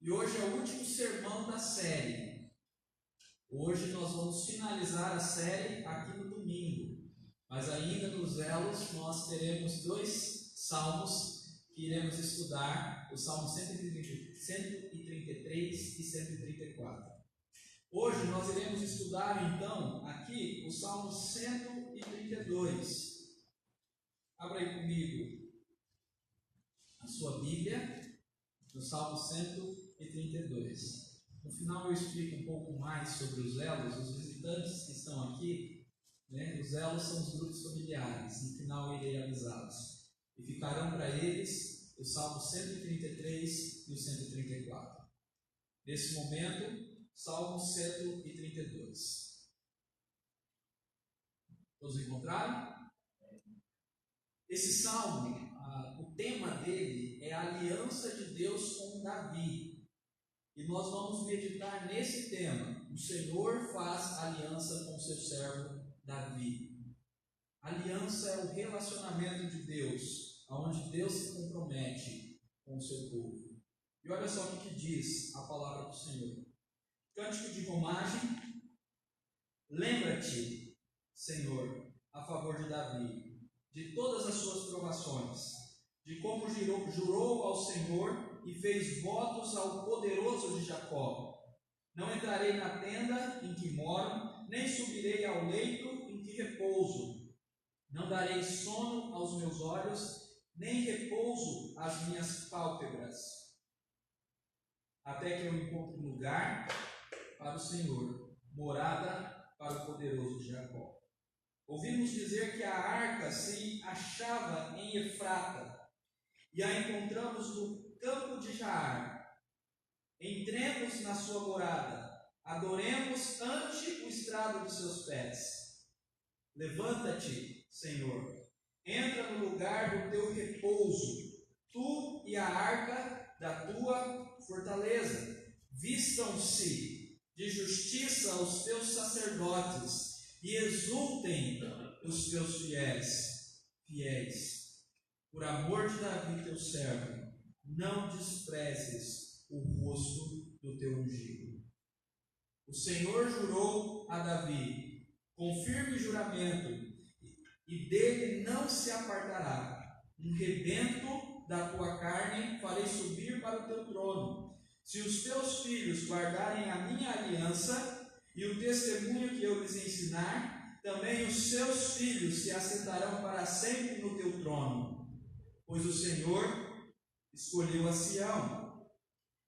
E hoje é o último sermão da série. Hoje nós vamos finalizar a série aqui no domingo. Mas ainda nos elos nós teremos 2 salmos que iremos estudar, o Salmo 133 e 134. Hoje nós iremos estudar então aqui o Salmo 132. Abra aí comigo a sua Bíblia, no Salmo 132. No final eu explico um pouco mais sobre os elos. Os visitantes que estão aqui, os elos são os grupos familiares. No final irei avisá-los. E ficarão para eles o Salmo 133 e o 134. Nesse momento, Salmo 132. Todos encontraram? Esse salmo, o tema dele é a aliança de Deus com Davi. E nós vamos meditar nesse tema. O Senhor faz aliança com seu servo Davi. Aliança é o relacionamento de Deus, onde Deus se compromete com o seu povo. E olha só o que diz a palavra do Senhor. Cântico de romagem. Lembra-te, Senhor, a favor de Davi, de todas as suas provações, de como jurou ao Senhor e fez votos ao poderoso de Jacó. Não entrarei na tenda em que moro, nem subirei ao leito em que repouso. Não darei sono aos meus olhos, nem repouso às minhas pálpebras, até que eu encontre lugar para o Senhor, morada para o poderoso de Jacó. Ouvimos dizer que a arca se achava em Efrata, e a encontramos no campo de Jaar. Entremos na sua morada, adoremos ante o estrado dos seus pés. Levanta-te, Senhor, entra no lugar do teu repouso, tu e a arca da tua fortaleza. Vistam-se de justiça os teus sacerdotes, e exultem os teus fiéis. Por amor de Davi teu servo, não desprezes o rosto do teu ungido. O Senhor jurou a Davi com firme juramento, e dele não se apartará. Um rebento da tua carne farei subir para o teu trono. Se os teus filhos guardarem a minha aliança e o testemunho que eu lhes ensinar, também os seus filhos se assentarão para sempre no teu trono. Pois o Senhor escolheu a Sião,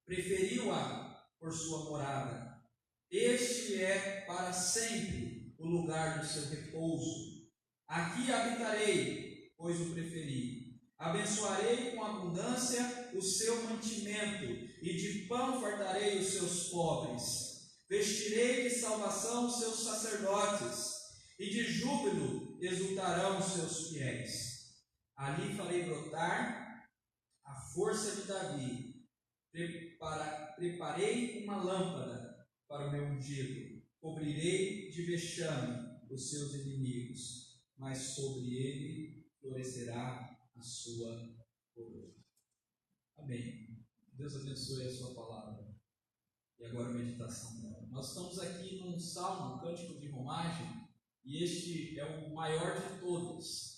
preferiu-a por sua morada. Este é para sempre o lugar do seu repouso. Aqui habitarei, pois o preferi. Abençoarei com abundância o seu mantimento, e de pão fartarei os seus pobres. Vestirei de salvação os seus sacerdotes, e de júbilo exultarão os seus fiéis. Ali farei brotar a força de Davi. Preparei uma lâmpada para o meu ungido. Cobrirei de vexame os seus inimigos, mas sobre ele florescerá a sua coroa. Amém. Deus abençoe a sua palavra. E agora a meditação dela. Nós estamos aqui num salmo, um cântico de romagem, e este é o maior de todos.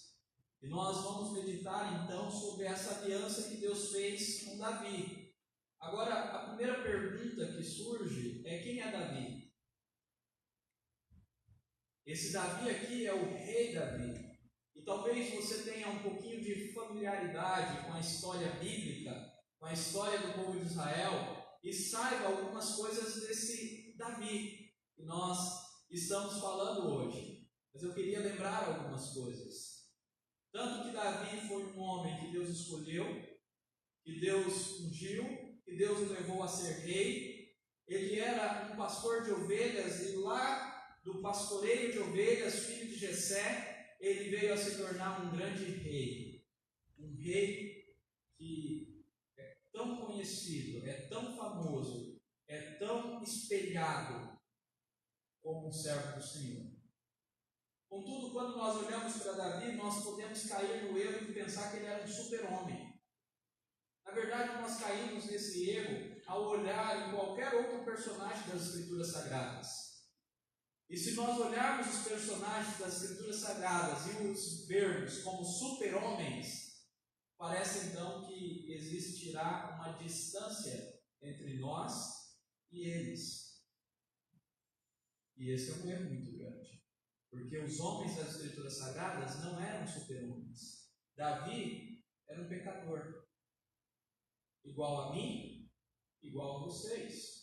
E nós vamos meditar então sobre essa aliança que Deus fez com Davi. Agora, a primeira pergunta que surge é: quem é Davi? Esse Davi aqui é o rei Davi. E talvez você tenha um pouquinho de familiaridade com a história bíblica, com a história do povo de Israel, e saiba algumas coisas desse Davi que nós estamos falando hoje. Mas eu queria lembrar algumas coisas. Tanto que Davi foi um homem que Deus escolheu, que Deus ungiu, que Deus o levou a ser rei. Ele era um pastor de ovelhas, e lá do pastoreio de ovelhas, filho de Jessé, ele veio a se tornar um grande rei. Um rei que é tão conhecido, é tão famoso, é tão espelhado como um servo do Senhor. Contudo, quando nós olhamos para Davi, nós podemos cair no erro de pensar que ele era um super-homem. Na verdade, nós caímos nesse erro ao olhar em qualquer outro personagem das Escrituras Sagradas. E se nós olharmos os personagens das Escrituras Sagradas e os vermos como super-homens, parece então que existirá uma distância entre nós e eles. E esse é um erro muito grande, porque os homens das Escrituras Sagradas não eram super-homens. Davi era um pecador, igual a mim, igual a vocês.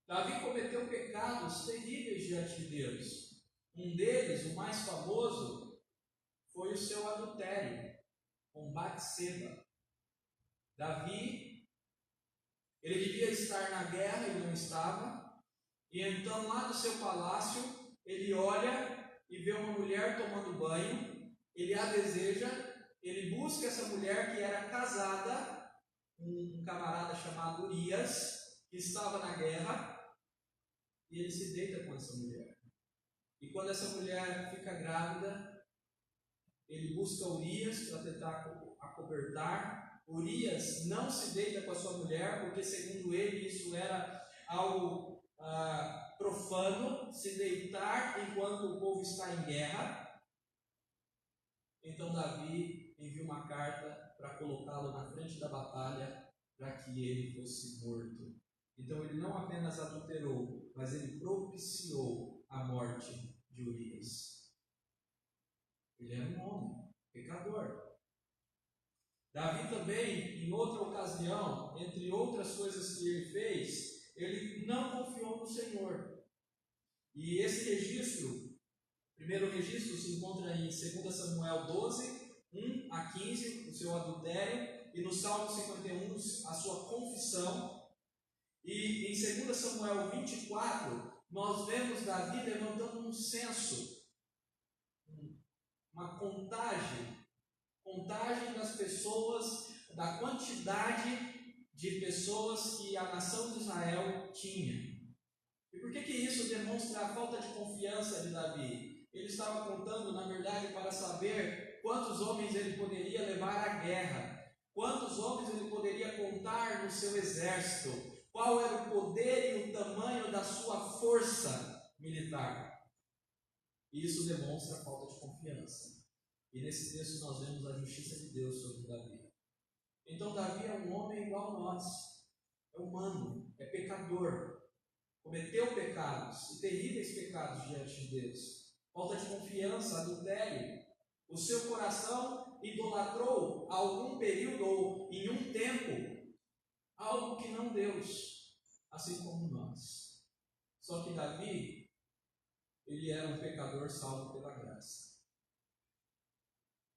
Davi cometeu pecados terríveis diante de Deus. Um deles, o mais famoso, foi o seu adultério com Batseba. Davi, ele devia estar na guerra e não estava, e então lá no seu palácio, ele olha e vê uma mulher tomando banho, ele a deseja, ele busca essa mulher que era casada, um camarada chamado Urias, que estava na guerra, e ele se deita com essa mulher. E quando essa mulher fica grávida, ele busca Urias para tentar acobertar. Urias não se deita com a sua mulher, porque segundo ele isso era algo profano, se deitar enquanto o povo está em guerra. Então Davi envia uma carta para colocá-lo na frente da batalha, para que ele fosse morto. Então ele não apenas adulterou, mas ele propiciou a morte de Urias. Ele era um homem, pecador. Davi também, em outra ocasião, entre outras coisas que ele fez, ele não confiou no Senhor. E esse registro, o primeiro registro, se encontra em 2 Samuel 12, 1 a 15, o seu adultério, e no Salmo 51, a sua confissão. E em 2 Samuel 24, nós vemos Davi levantando um censo, uma contagem das pessoas, da quantidade de pessoas que a nação de Israel tinha. E por que isso demonstra a falta de confiança de Davi? Ele estava contando, na verdade, para saber quantos homens ele poderia levar à guerra, quantos homens ele poderia contar no seu exército, qual era o poder e o tamanho da sua força militar. E isso demonstra a falta de confiança. E nesse texto nós vemos a justiça de Deus sobre Davi. Então Davi é um homem igual a nós, é humano, é pecador, cometeu pecados, e terríveis pecados diante de Deus. Falta de confiança, adultério. O seu coração idolatrou a algum período ou em um tempo algo que não Deus, assim como nós. Só que Davi, ele era um pecador salvo pela graça.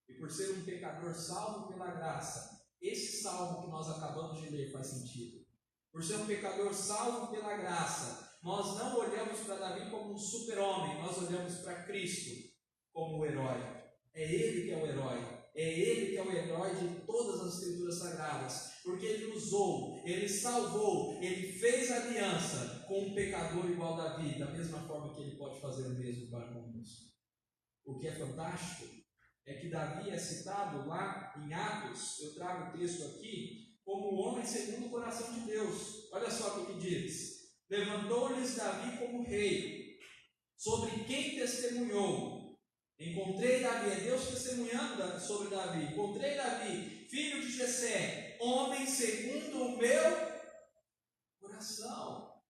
E por ser um pecador salvo pela graça, esse salmo que nós acabamos de ler faz sentido. Por ser um pecador salvo pela graça, nós não olhamos para Davi como um super-homem, nós olhamos para Cristo como o herói. É Ele que é o herói. É Ele que é o herói de todas as Escrituras Sagradas, porque Ele usou, Ele salvou, Ele fez aliança com um pecador igual a Davi, da mesma forma que Ele pode fazer o mesmo para conosco. O que é fantástico é que Davi é citado lá em Atos, eu trago o texto aqui, como o homem segundo o coração de Deus. Olha só o que diz: levantou-lhes Davi como rei, sobre quem testemunhou. Encontrei Davi, é Deus testemunhando sobre Davi. Encontrei Davi, filho de Jessé, homem segundo o meu coração.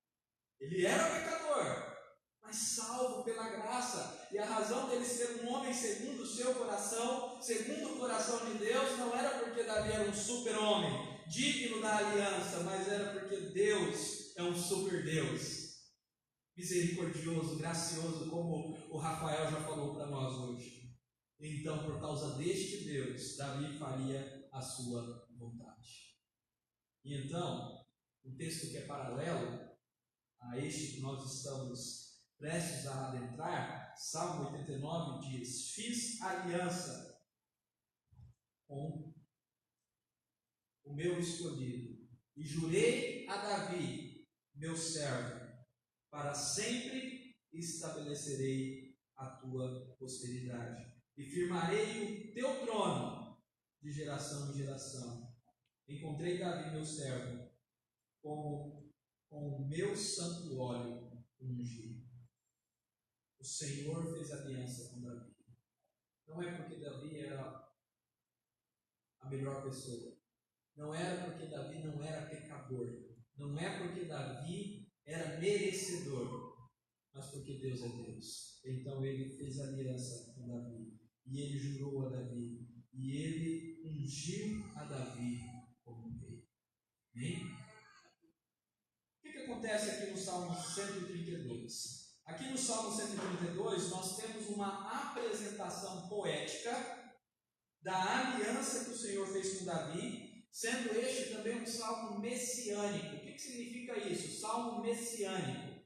Ele era pecador, mas salvo pela graça. E a razão dele ser um homem segundo o seu coração, segundo o coração de Deus, não era porque Davi era um super-homem, digno da aliança, mas era porque Deus é um super-Deus. Misericordioso, gracioso, como o Rafael já falou para nós hoje. Então, por causa deste Deus, Davi faria a sua vontade. E então, um texto que é paralelo a este que nós estamos prestes a adentrar, Salmo 89 diz: fiz aliança com o meu escolhido e jurei a Davi, meu servo, para sempre estabelecerei a tua posteridade e firmarei o teu trono de geração em geração. Encontrei Davi, meu servo, com o meu santo óleo ungido. O Senhor fez aliança com Davi. Não é porque Davi era a melhor pessoa. Não era porque Davi não era pecador. Não é porque Davi era merecedor. Mas porque Deus é Deus. Então ele fez aliança com Davi. E ele jurou a Davi. E ele ungiu a Davi como rei. Amém? O que acontece aqui no Salmo 132? Aqui no Salmo 132 nós temos uma apresentação poética da aliança que o Senhor fez com Davi, sendo este também um salmo messiânico. O que significa isso? Salmo messiânico.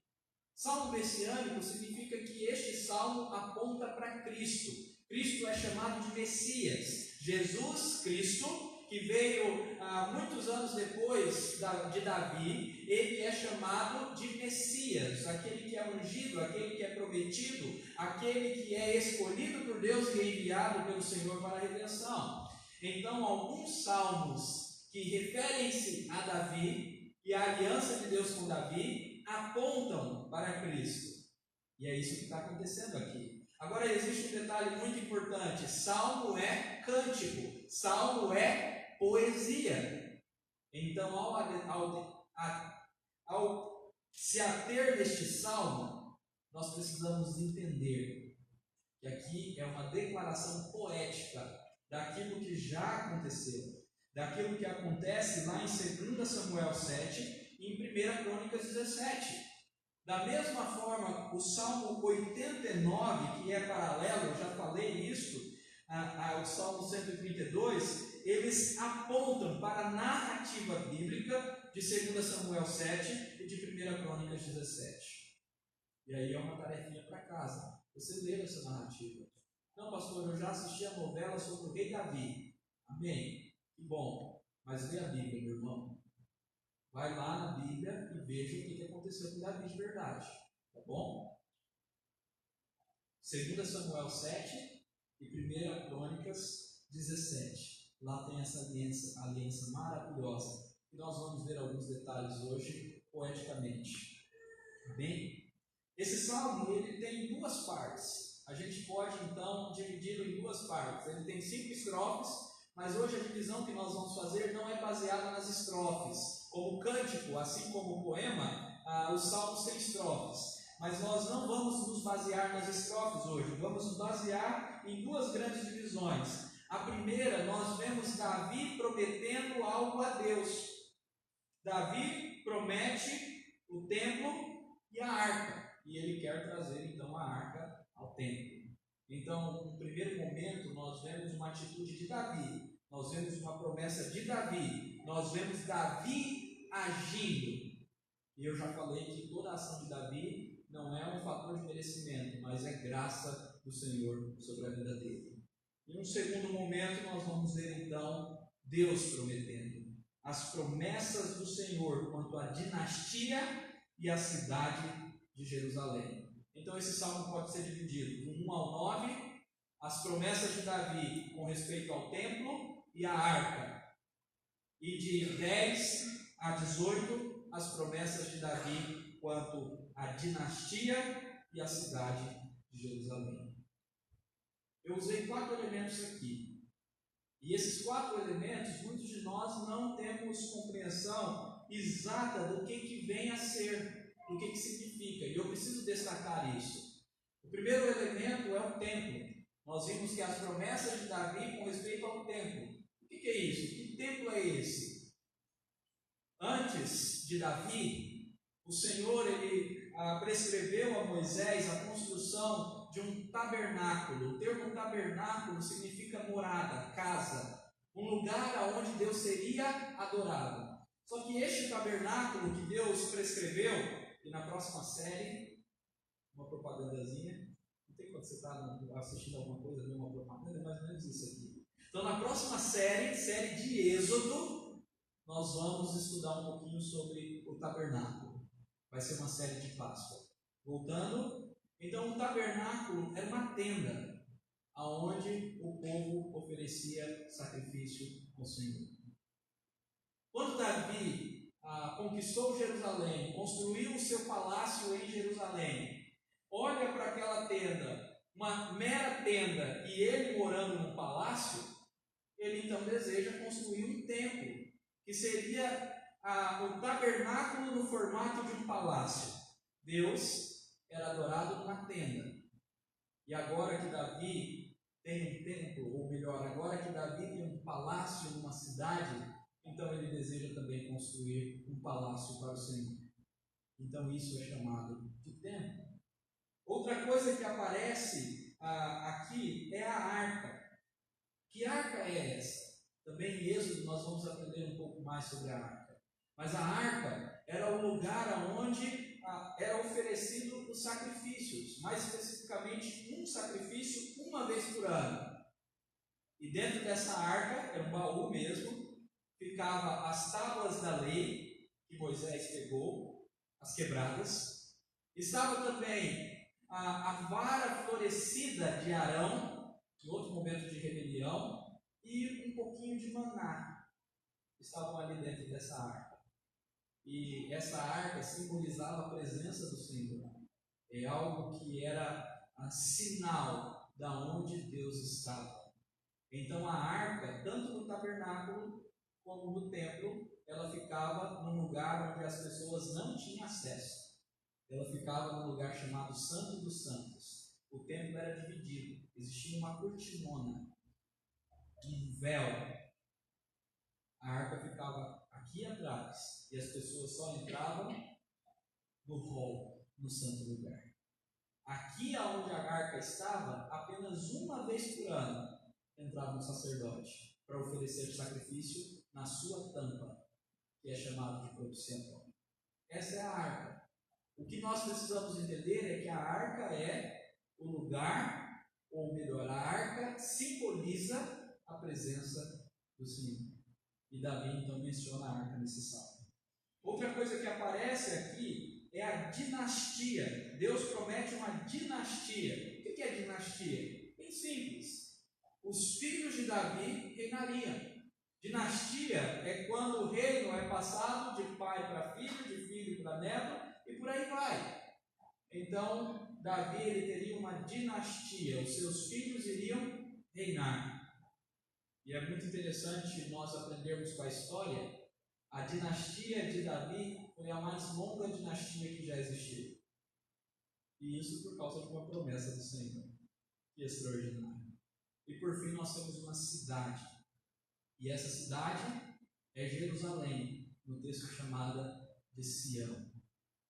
Salmo messiânico significa que este salmo aponta para Cristo. Cristo é chamado de Messias. Jesus Cristo, que veio muitos anos depois de Davi, ele é chamado de Messias, aquele que é ungido, aquele que é prometido, aquele que é escolhido por Deus e enviado pelo Senhor para a redenção. Então, alguns salmos que referem-se a Davi e a aliança de Deus com Davi apontam para Cristo. E é isso que está acontecendo aqui. Agora, existe um detalhe muito importante: salmo é cântico, salmo é poesia. Então, ao se ater deste salmo, nós precisamos entender que aqui é uma declaração poética daquilo que já aconteceu, daquilo que acontece lá em 2 Samuel 7 e em 1 Crônicas 17. Da mesma forma, o Salmo 89, que é paralelo, eu já falei isso, ao Salmo 132, eles apontam para a narrativa bíblica de 2 Samuel 7 e de 1 Crônicas 17. E aí é uma tarefinha para casa. Você lê essa narrativa. Não, pastor, eu já assisti a novela sobre o rei Davi. Amém? Que bom. Mas lê a Bíblia, meu irmão. Vai lá na Bíblia e veja o que aconteceu com Davi de verdade. Tá bom? 2 Samuel 7 e 1 Crônicas 17. Lá tem essa aliança maravilhosa. E nós vamos ver alguns detalhes hoje, poeticamente. Bem, esse salmo ele tem duas partes. A gente pode então dividi-lo em duas partes. Ele tem 5 estrofes, mas hoje a divisão que nós vamos fazer não é baseada nas estrofes. Como cântico, assim como o poema, os salmos têm estrofes. Mas nós não vamos nos basear nas estrofes hoje. Vamos nos basear em duas grandes divisões. A primeira, nós vemos Davi prometendo algo a Deus. Davi promete o templo e a arca. E ele quer trazer então a arca ao templo. Então, no primeiro momento, nós vemos uma atitude de Davi. Nós vemos uma promessa de Davi. Nós vemos Davi agindo. E eu já falei que toda a ação de Davi não é um fator de merecimento, mas é graça do Senhor sobre a vida dele. Em um segundo momento, nós vamos ver então Deus prometendo as promessas do Senhor quanto à dinastia e à cidade de Jerusalém. Então esse salmo pode ser dividido do 1 ao 9, as promessas de Davi com respeito ao templo e à arca, e de 10 a 18, as promessas de Davi quanto à dinastia e à cidade de Jerusalém. Eu usei 4 elementos aqui. E esses 4 elementos, muitos de nós não temos compreensão exata do que vem a ser, do que significa. E eu preciso destacar isso. O primeiro elemento é o templo. Nós vimos que as promessas de Davi com respeito ao templo. O que é isso? Que templo é esse? Antes de Davi, o Senhor prescreveu a Moisés a construção de um tabernáculo. O termo tabernáculo significa morada, casa, um lugar onde Deus seria adorado. Só que este tabernáculo que Deus prescreveu, e na próxima série, uma propagandazinha, não tem quando você está assistindo alguma coisa, ver uma propaganda, é mais ou menos isso aqui. Então na próxima série de Êxodo, nós vamos estudar um pouquinho sobre o tabernáculo. Vai ser uma série de Páscoa. Voltando, então o tabernáculo era uma tenda aonde o povo oferecia sacrifício ao Senhor. Quando Davi conquistou Jerusalém, construiu o seu palácio em Jerusalém, olha para aquela tenda, uma mera tenda, e ele morando num palácio, ele então deseja construir um templo, que seria o tabernáculo no formato de um palácio. Deus era adorado numa tenda. E agora que Davi tem um templo, ou melhor, agora que Davi tem um palácio numa cidade, então ele deseja também construir um palácio para o Senhor. Então isso é chamado de templo. Outra coisa que aparece aqui é a arca. Que arca é essa? Também em Êxodo nós vamos aprender um pouco mais sobre a arca. Mas a arca era o lugar onde era oferecido os sacrifícios, mais especificamente um sacrifício uma vez por ano. E dentro dessa arca, era um baú mesmo, ficava as tábuas da lei que Moisés pegou, as quebradas. Estava também a vara florescida de Arão, em outro momento de rebelião, e um pouquinho de maná estavam ali dentro dessa arca. E essa arca simbolizava a presença do Senhor. É algo que era sinal da onde Deus estava. Então a arca, tanto no tabernáculo como no templo, ela ficava num lugar onde as pessoas não tinham acesso. Ela ficava num lugar chamado Santo dos Santos. O templo era dividido, existia uma cortinona, um véu. A arca ficava aqui atrás e as pessoas só entravam no hall, no santo lugar. Aqui onde a arca estava, apenas uma vez por ano entrava um sacerdote para oferecer sacrifício na sua tampa, que é chamado de propiciatório. Essa é a arca. O que nós precisamos entender é que a arca é o lugar, ou melhor, a arca simboliza a presença do Senhor. E Davi então menciona a arca nesse salmo. Outra coisa que aparece aqui é a dinastia. Deus promete uma dinastia. O que é dinastia? Bem simples. Os filhos de Davi reinariam. Dinastia é quando o reino é passado de pai para filho, de filho para neto, e por aí vai. Então, Davi ele teria uma dinastia. Os seus filhos iriam reinar. E é muito interessante nós aprendermos com a história. A dinastia de Davi foi a mais longa dinastia que já existiu. E isso por causa de uma promessa do Senhor. Que é extraordinária. E por fim nós temos uma cidade. E essa cidade é Jerusalém, no texto chamada de Sião.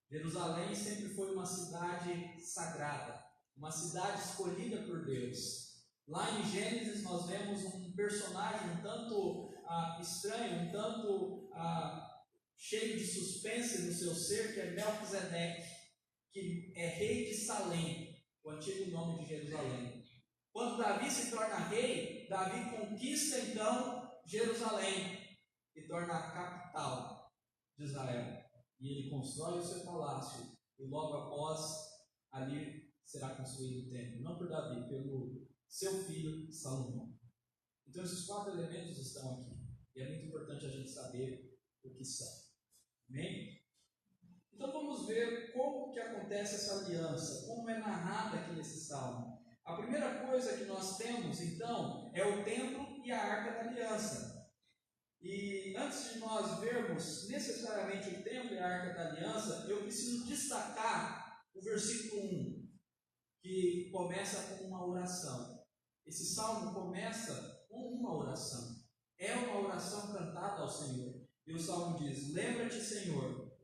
Jerusalém sempre foi uma cidade sagrada, uma cidade escolhida por Deus. Lá em Gênesis nós vemos um personagem um tanto estranho, um tanto cheio de suspense no seu ser, que é Melquisedeque, que é rei de Salém, o antigo nome de Jerusalém. Quando Davi se torna rei, Davi conquista então Jerusalém e torna a capital de Israel. E ele constrói o seu palácio, e logo após ali será construído o templo, não por Davi, pelo seu filho Salomão. Então esses 4 elementos estão aqui, e é muito importante a gente saber o que são. Amém? Então vamos ver como que acontece essa aliança, como é narrada aqui nesse salmo. A primeira coisa que nós temos, então, é o templo e a arca da aliança. E antes de nós vermos necessariamente o templo e a arca da aliança, eu preciso destacar o versículo 1, que começa com uma oração. Esse salmo começa com uma oração. É uma oração cantada ao Senhor. E o salmo diz: lembra-te, Senhor,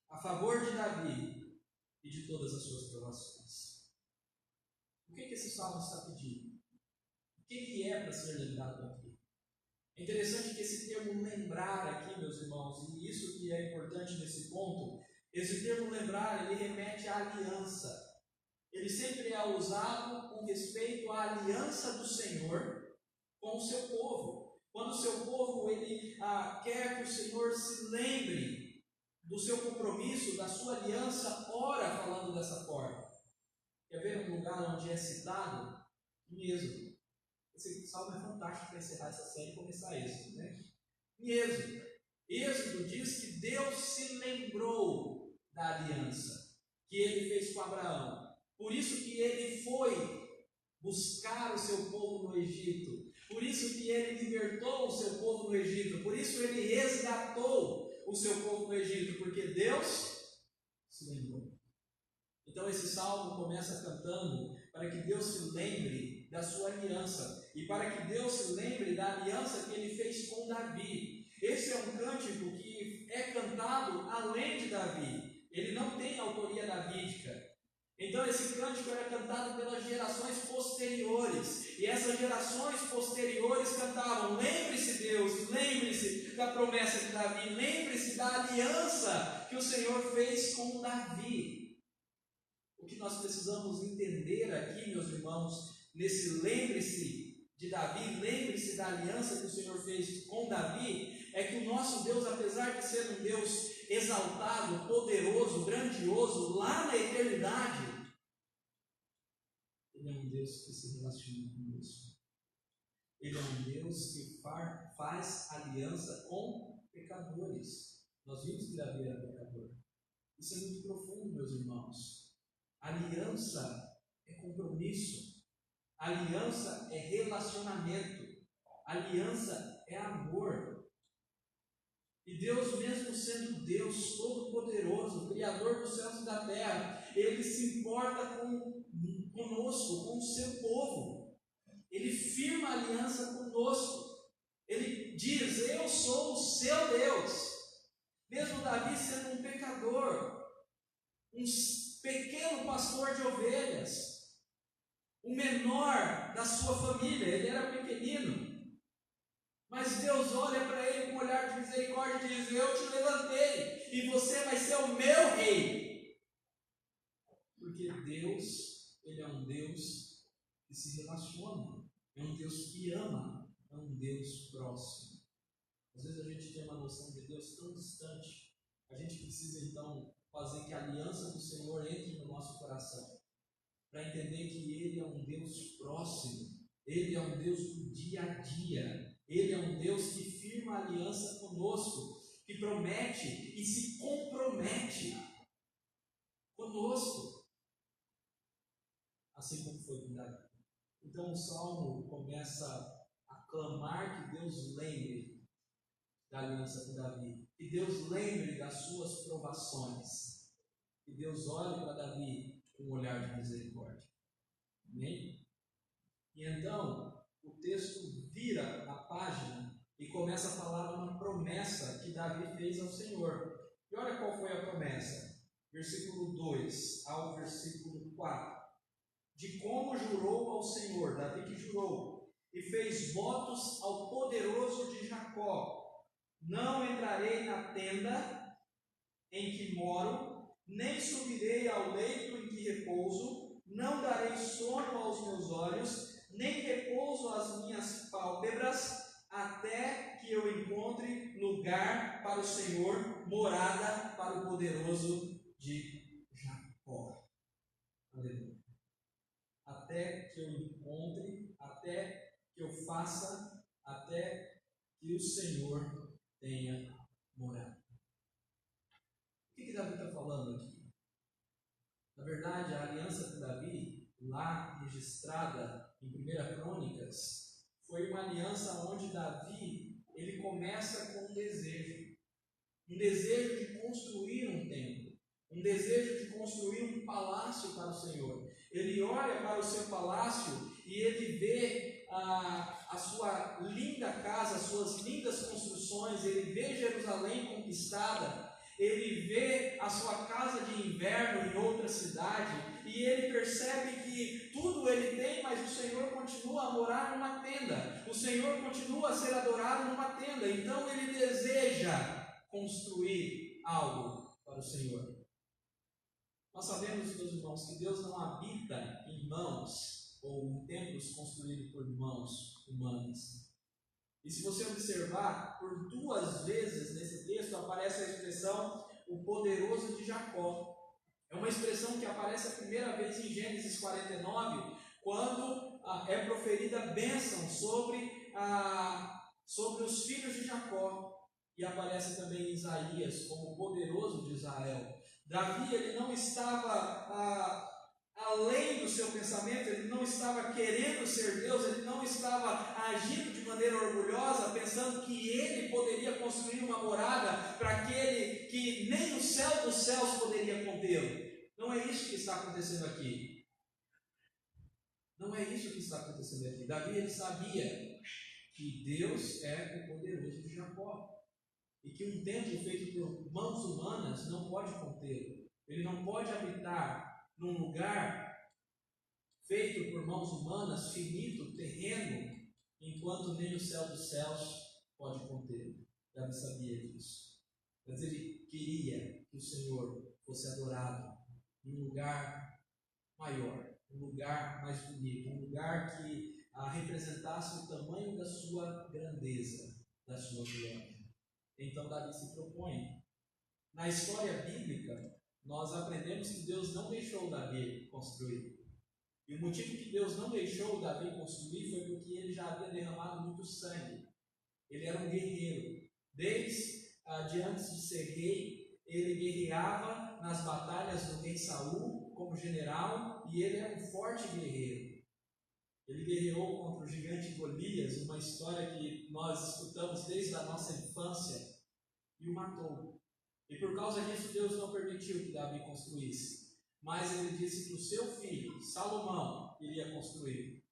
a favor de Davi e de todas as suas provações. O que esse salmo está pedindo? O que é para ser lembrado aqui? É interessante que esse termo lembrar aqui, meus irmãos, e isso que é importante nesse ponto, esse termo lembrar, ele remete à aliança. Ele sempre é usado com respeito à aliança do Senhor com o seu povo. Quando o seu povo ele quer que o Senhor se lembre do seu compromisso, da sua aliança, ora falando dessa forma. Quer ver um lugar onde é citado? Em Êxodo. Esse salmo é fantástico para encerrar essa série e começar isso, né? em Êxodo. Êxodo diz que Deus se lembrou da aliança que ele fez com Abraão. Por isso que ele foi buscar o seu povo no Egito. Por isso que ele libertou o seu povo no Egito. Por isso ele resgatou o seu povo no Egito. Porque Deus se lembrou. Então esse salmo começa cantando para que Deus se lembre da sua aliança. E para que Deus se lembre da aliança que ele fez com Davi. Esse é um cântico que é cantado além de Davi. Ele não tem autoria davídica. Então esse cântico era cantado pelas gerações posteriores. E essas gerações posteriores cantavam: lembre-se Deus, lembre-se da promessa de Davi, lembre-se da aliança que o Senhor fez com Davi. O que nós precisamos entender aqui, meus irmãos, nesse lembre-se de Davi, lembre-se da aliança que o Senhor fez com Davi, é que o nosso Deus, apesar de ser um Deus exaltado, poderoso, grandioso, lá na eternidade, Ele é um Deus que se relaciona conosco. Ele é um Deus que faz aliança com pecadores. Nós vimos que Davi era pecador. Isso é muito profundo, meus irmãos. Aliança é compromisso. Aliança é relacionamento. Aliança é amor. E Deus, mesmo sendo Deus Todo-Poderoso, Criador dos céus e da terra, Ele se importa conosco, com o seu povo. Ele firma a aliança conosco. Ele diz: eu sou o seu Deus. Mesmo Davi sendo um pecador, um pequeno pastor de ovelhas, o menor da sua família, ele era pequenino. Mas Deus olha para ele com um olhar de misericórdia e diz: eu te levantei e você vai ser o meu rei. Porque Deus, Ele é um Deus que se relaciona, é um Deus que ama, é um Deus próximo. Às vezes a gente tem uma noção de Deus tão distante, a gente precisa então fazer que a aliança do Senhor entre no nosso coração, para entender que Ele é um Deus próximo, Ele é um Deus do dia a dia. Ele é um Deus que firma a aliança conosco, que promete e se compromete conosco, assim como foi com Davi. Então o Salmo começa a clamar que Deus lembre da aliança com Davi, que Deus lembre das suas provações, que Deus olhe para Davi com um olhar de misericórdia. Amém? E então o texto vira a página e começa a falar uma promessa que Davi fez ao Senhor. E olha qual foi a promessa. Versículo 2 ao versículo 4. De como jurou ao Senhor, Davi que jurou, e fez votos ao poderoso de Jacó: não entrarei na tenda em que moro, nem subirei ao leito em que repouso, não darei sono aos meus olhos, nem repouso às minhas pálpebras, até que eu encontre lugar para o Senhor, morada para o poderoso de Jacó. Aleluia. Até que eu encontre, até que eu faça, até que o Senhor tenha morada. O que Davi está falando aqui? Na verdade, a aliança com Davi, lá registrada em 1 Crônicas, foi uma aliança onde Davi, ele começa com um desejo de construir um templo, um desejo de construir um palácio para o Senhor. Ele olha para o seu palácio e ele vê a sua linda casa, as suas lindas construções, ele vê Jerusalém conquistada, ele vê a sua casa de inverno em outra cidade, e ele percebe que tudo ele tem, mas o Senhor continua a morar numa tenda, o Senhor continua a ser adorado numa tenda. Então ele deseja construir algo para o Senhor. Nós sabemos, meus irmãos, que Deus não habita em mãos ou em templos construídos por mãos humanas. E se você observar, por 2 vezes nesse texto aparece a expressão o poderoso de Jacó. É uma expressão que aparece a primeira vez em Gênesis 49, quando é proferida bênção sobre os filhos de Jacó. e aparece também em Isaías como o poderoso de Israel. Davi, ele não estava além do seu pensamento, ele não estava querendo ser Deus, ele não estava agindo de maneira orgulhosa, pensando que ele poderia construir uma morada para aquele que nem o céu dos céus poderia contê-lo. Não é isso que está acontecendo aqui. Não é isso que está acontecendo aqui. Davi, ele sabia que Deus é o poderoso de Jacó e que um templo feito por mãos humanas não pode contê-lo. Ele não pode habitar num lugar feito por mãos humanas, finito, terreno, enquanto nem o céu dos céus pode contê-lo. Davi sabia disso. Mas ele queria que o Senhor fosse adorado em um lugar maior, um lugar mais bonito, um lugar que representasse o tamanho da sua grandeza, da sua glória. Então Davi se propõe. Na história bíblica, nós aprendemos que Deus não deixou Davi construir. E o motivo que Deus não deixou Davi construir foi porque ele já havia derramado muito sangue. Ele era um guerreiro. Desde antes de ser rei, ele guerreava nas batalhas do rei Saul como general, e ele era um forte guerreiro. Ele guerreou contra o gigante Golias, uma história que nós escutamos desde a nossa infância, e o matou. E por causa disso, Deus não permitiu que Davi construísse. Mas ele disse que o seu filho, Salomão, iria construir.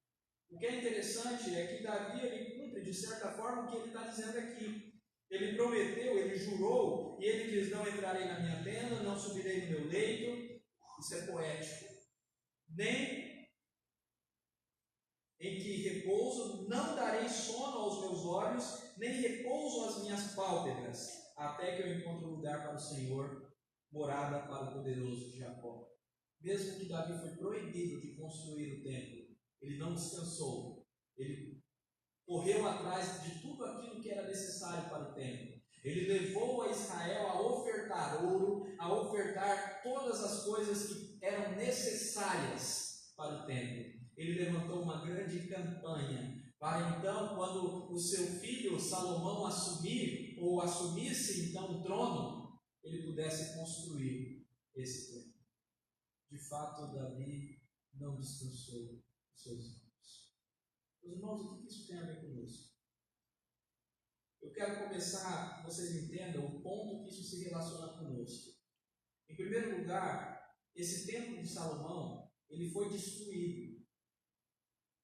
O que é interessante é que Davi, ele cumpre de certa forma o que ele está dizendo aqui. Ele prometeu, ele jurou, e ele diz: não entrarei na minha tenda, não subirei no meu leito. Isso é poético. Nem em que repouso, não darei sono aos meus olhos, nem repouso às minhas pálpebras, até que eu encontre lugar para o Senhor, morada para o poderoso de Jacó. Mesmo que Davi foi proibido de construir o templo, ele não descansou. Ele correu atrás de tudo aquilo que era necessário para o templo. Ele levou a Israel a ofertar ouro, a ofertar todas as coisas que eram necessárias para o templo. Ele levantou uma grande campanha para então, quando o seu filho Salomão assumisse então o trono, ele pudesse construir esse templo. De fato, Davi não descansou os seus olhos. Meus irmãos, o que isso tem a ver conosco? Eu quero começar, que vocês entendam o ponto que isso se relaciona conosco. Em primeiro lugar, esse templo de Salomão, ele foi destruído.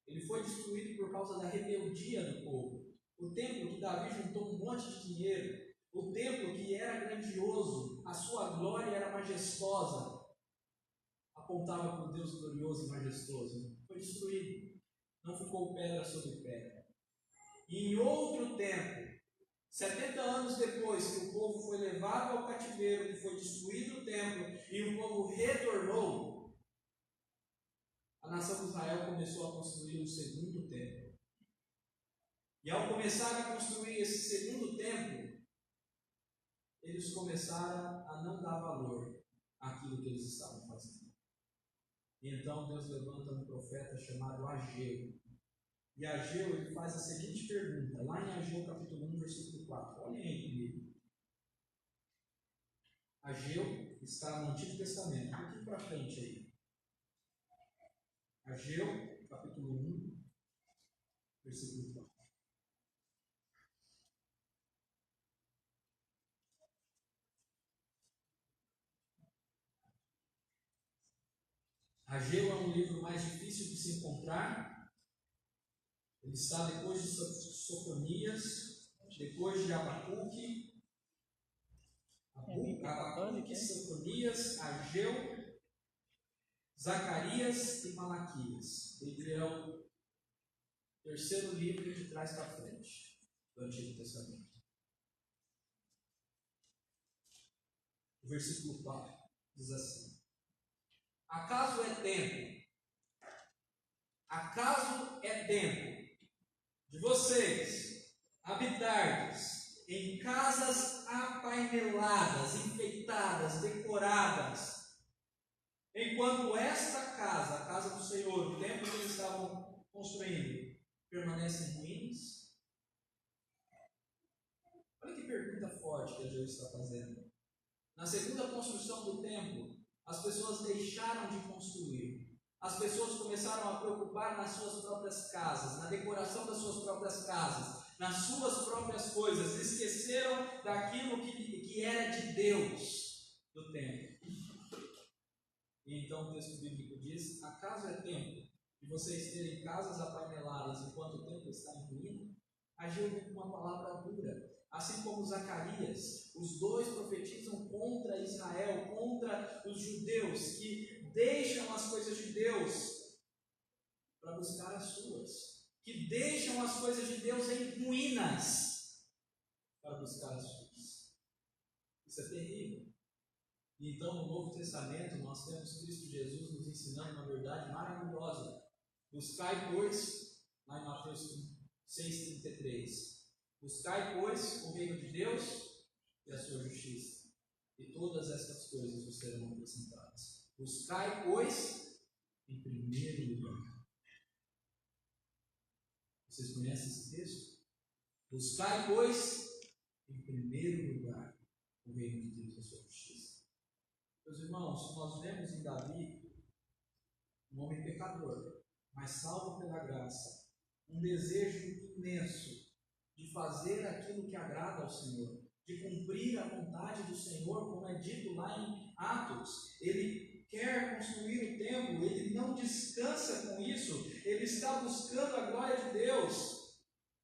Ele foi destruído por causa da rebeldia do povo. O templo que Davi juntou um monte de dinheiro, o templo que era grandioso, a sua glória era majestosa, apontava para o Deus glorioso e majestoso, foi destruído. Não ficou pedra sobre pedra. E em outro tempo, 70 anos depois que o povo foi levado ao cativeiro, que foi destruído o templo e o povo retornou, a nação de Israel começou a construir o segundo templo. E ao começar a construir esse segundo templo, eles começaram a não dar valor àquilo que eles estavam fazendo. E então Deus levanta um profeta chamado Ageu. E Ageu, ele faz a seguinte pergunta, lá em Ageu capítulo 1, versículo 4. Olhem aí comigo. Ageu está no Antigo Testamento, um pouquinho para frente aí. Ageu, capítulo 1, versículo 4. Ageu é um livro mais difícil de se encontrar. Ele está depois de Sofonias, depois de Abacuque, Sofonias, Ageu, Zacarias e Malaquias. Ele é o terceiro livro de trás para frente do Antigo Testamento. O versículo 4 diz assim: acaso é tempo de vocês habitardes em casas apaineladas, enfeitadas, decoradas, enquanto esta casa, a casa do Senhor, o templo que eles estavam construindo, permanece em ruínas? Olha que pergunta forte que a Deus está fazendo. Na segunda construção do templo, as pessoas deixaram de construir. As pessoas começaram a preocupar nas suas próprias casas, na decoração das suas próprias casas, nas suas próprias coisas. Esqueceram daquilo que era de Deus do templo. E então o texto bíblico diz: acaso é tempo de vocês terem casas apaineladas enquanto o templo está em ruína? Agiu com uma palavra dura. Assim como Zacarias, os dois profetizam contra Israel, contra os judeus que deixam as coisas de Deus para buscar as suas, que deixam as coisas de Deus em ruínas para buscar as suas. Isso é terrível. Então, no Novo Testamento, nós temos Cristo Jesus nos ensinando uma verdade maravilhosa. Buscai, pois, lá em Mateus 6,33, buscai, pois, o reino de Deus e a sua justiça, e todas estas coisas vos serão acrescentadas. Buscai, pois, em primeiro lugar. Vocês conhecem esse texto? Buscai, pois, em primeiro lugar, o reino de Deus e a sua justiça. Meus irmãos, nós vemos em Davi um homem pecador, mas salvo pela graça, um desejo imenso de fazer aquilo que agrada ao Senhor, de cumprir a vontade do Senhor, como é dito lá em Atos. Ele quer construir o templo, ele não descansa com isso, ele está buscando a glória de Deus.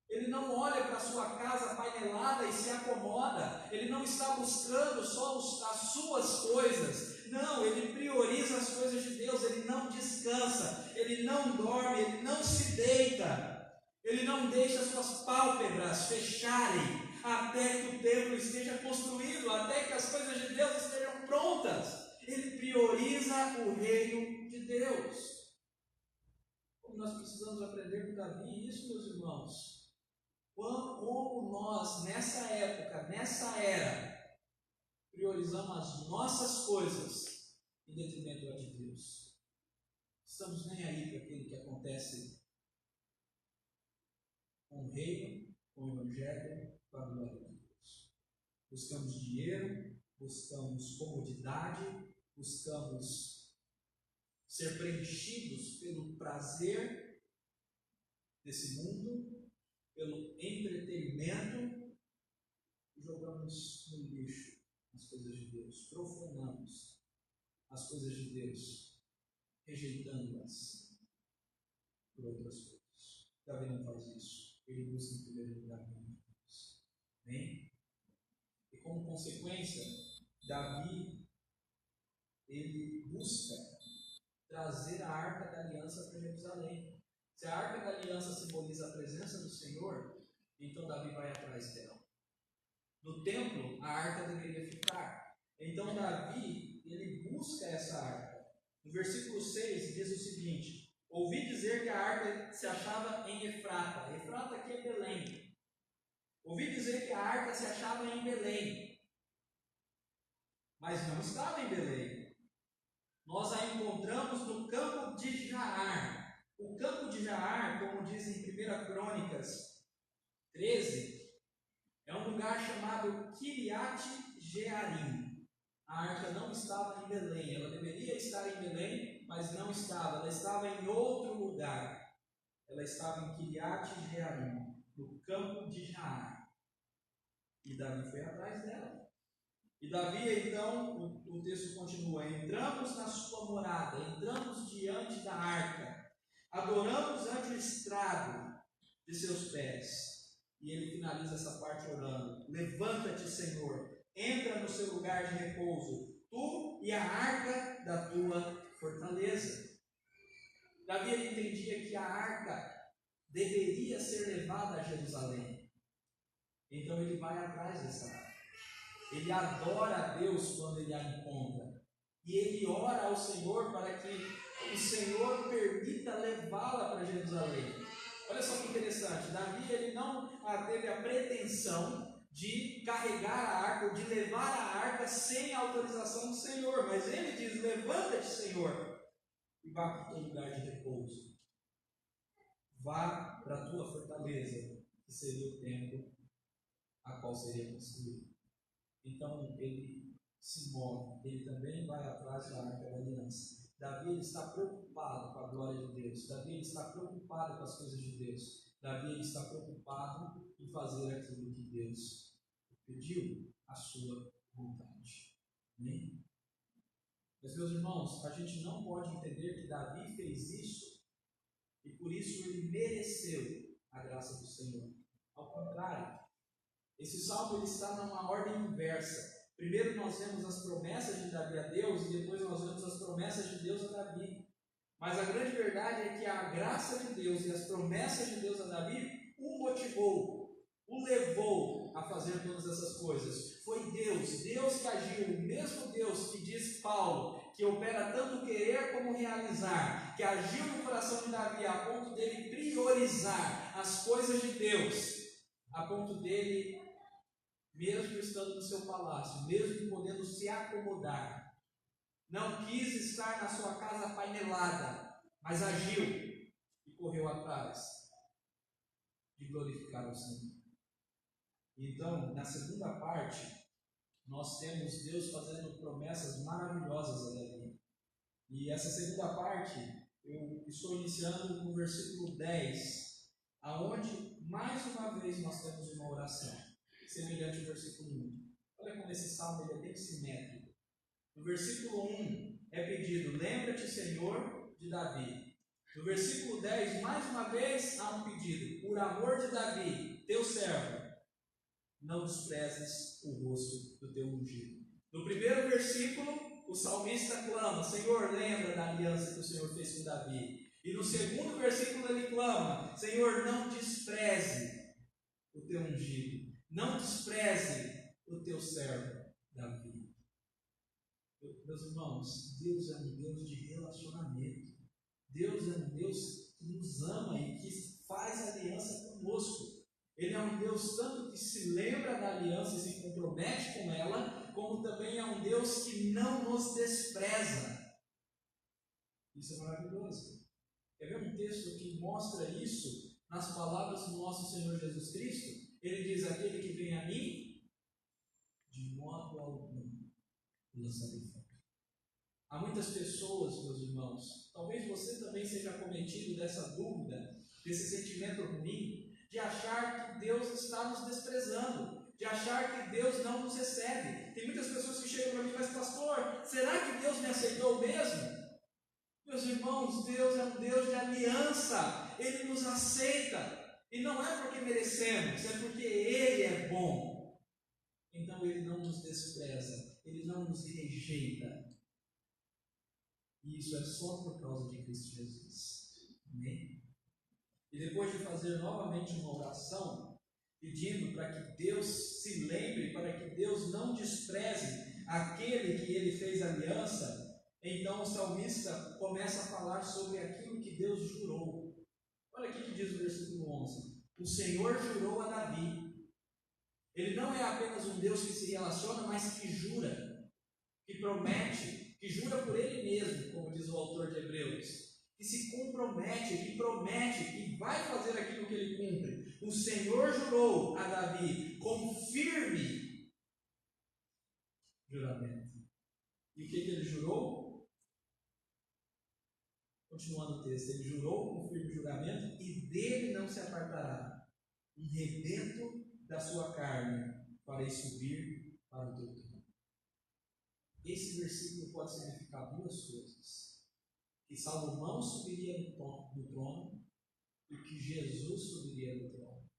Ele não olha para a sua casa painelada e se acomoda. Ele não está buscando só as suas coisas. Não, ele prioriza as coisas de Deus. Ele não descansa, ele não dorme, ele não se deita. Ele não deixa suas pálpebras fecharem até que o templo esteja construído, até que as coisas de Deus estejam prontas. Ele prioriza o reino de Deus. Como nós precisamos aprender com Davi isso, meus irmãos. Como nós, nessa época, nessa era, priorizamos as nossas coisas em detrimento da de Deus. Estamos nem aí para aquilo que acontece com o reino, com o evangelho, com a glória de Deus. Buscamos dinheiro, buscamos comodidade, buscamos ser preenchidos pelo prazer desse mundo, pelo entretenimento, e jogamos no lixo as coisas de Deus, profanamos as coisas de Deus, rejeitando-as por outras coisas. Davi não faz isso, ele busca em primeiro lugar o reino de Deus. Amém? E como consequência, Davi, ele busca trazer a arca da aliança para Jerusalém. Se a arca da aliança simboliza a presença do Senhor, então Davi vai atrás dela. No templo, a arca deveria ficar. Então Davi, ele busca essa arca. No versículo 6 diz o seguinte: ouvi dizer que a arca se achava em Efrata. Efrata aqui é Belém. Ouvi dizer que a arca se achava em Belém, mas não estava em Belém. Nós a encontramos no campo de Jaar. O campo de Jaar, como diz em 1 Crônicas 13, é um lugar chamado Kiriat Jearim. A arca não estava em Belém. Ela deveria estar em Belém, mas não estava. Ela estava em outro lugar. Ela estava em Kiriat Jearim, no campo de Jaar. E Davi foi atrás dela. E Davi, então, o texto continua: entramos na sua morada, entramos diante da arca, adoramos ante o estrado de seus pés. E ele finaliza essa parte orando: levanta-te, Senhor, entra no seu lugar de repouso, tu e a arca da tua fortaleza. Davi, ele entendia que a arca deveria ser levada a Jerusalém. Então ele vai atrás dessa arca. Ele adora a Deus quando ele a encontra. E ele ora ao Senhor para que o Senhor permita levá-la para Jerusalém. Olha só que interessante. Davi, ele não teve a pretensão de carregar a arca, ou de levar a arca sem a autorização do Senhor. Mas ele diz: levanta-te, Senhor, e vá para o teu lugar de repouso. Vá para a tua fortaleza, que seria o templo a qual seria construído. Então ele se move, ele também vai atrás da Arca da Aliança. Davi ele está preocupado com a glória de Deus, Davi ele está preocupado com as coisas de Deus, Davi ele está preocupado em fazer aquilo que Deus pediu, a sua vontade. Amém? Mas, meus irmãos, a gente não pode entender que Davi fez isso e por isso ele mereceu a graça do Senhor. Ao contrário, esse salmo ele está numa ordem inversa. Primeiro nós vemos as promessas de Davi a Deus e depois nós vemos as promessas de Deus a Davi. Mas a grande verdade é que a graça de Deus e as promessas de Deus a Davi o motivou, o levou a fazer todas essas coisas. Foi Deus que agiu, o mesmo Deus que diz Paulo, que opera tanto querer como realizar, que agiu no coração de Davi a ponto dele priorizar as coisas de Deus, a ponto dele, mesmo estando no seu palácio, mesmo podendo se acomodar, não quis estar na sua casa painelada, mas agiu e correu atrás de glorificar o Senhor. Então, na segunda parte, nós temos Deus fazendo promessas maravilhosas a Davi. E essa segunda parte, eu estou iniciando no versículo 10, aonde, mais uma vez, nós temos uma oração, semelhante ao versículo 1. Olha como esse salmo ele é bem simétrico. No versículo 1 é pedido, lembra-te, Senhor, de Davi. No versículo 10, mais uma vez, há um pedido, por amor de Davi, teu servo, não desprezes o rosto do teu ungido. No primeiro versículo, o salmista clama, Senhor, lembra da aliança que o Senhor fez com Davi. E no segundo versículo ele clama, Senhor, não despreze o teu ungido, não despreze o teu servo Davi. Meus irmãos, Deus é um Deus de relacionamento. Deus é um Deus que nos ama e que faz aliança conosco. Ele é um Deus tanto que se lembra da aliança e se compromete com ela, como também é um Deus que não nos despreza. Isso é maravilhoso. Quer ver um texto que mostra isso nas palavras do nosso Senhor Jesus Cristo? Ele diz, aquele que vem a mim, de modo algum lançarei fora. Há muitas pessoas, meus irmãos, talvez você também seja acometido dessa dúvida, desse sentimento ruim, de achar que Deus está nos desprezando, de achar que Deus não nos recebe. Tem muitas pessoas que chegam para mim, mas pastor, será que Deus me aceitou mesmo? Meus irmãos, Deus é um Deus de aliança, Ele nos aceita, e não é porque merecemos, é porque Ele é bom. Então Ele não nos despreza, Ele não nos rejeita. E isso é só por causa de Cristo Jesus. Amém? E depois de fazer novamente uma oração, pedindo para que Deus se lembre, para que Deus não despreze aquele que Ele fez aliança, então o salmista começa a falar sobre aquilo que Deus jurou. Olha aqui que diz o versículo 11. O Senhor jurou a Davi. Ele não é apenas um Deus que se relaciona, mas que jura, que promete, que jura por Ele mesmo, como diz o autor de Hebreus, que se compromete, que promete, que vai fazer aquilo que Ele cumpre. O Senhor jurou a Davi com firme juramento. E o que Ele jurou? Continuando o texto, Ele jurou com firme juramento e dele não se apartará um rebento da sua carne para subir para o teu trono. Esse versículo pode significar duas coisas: que Salomão subiria no trono e que Jesus subiria no trono.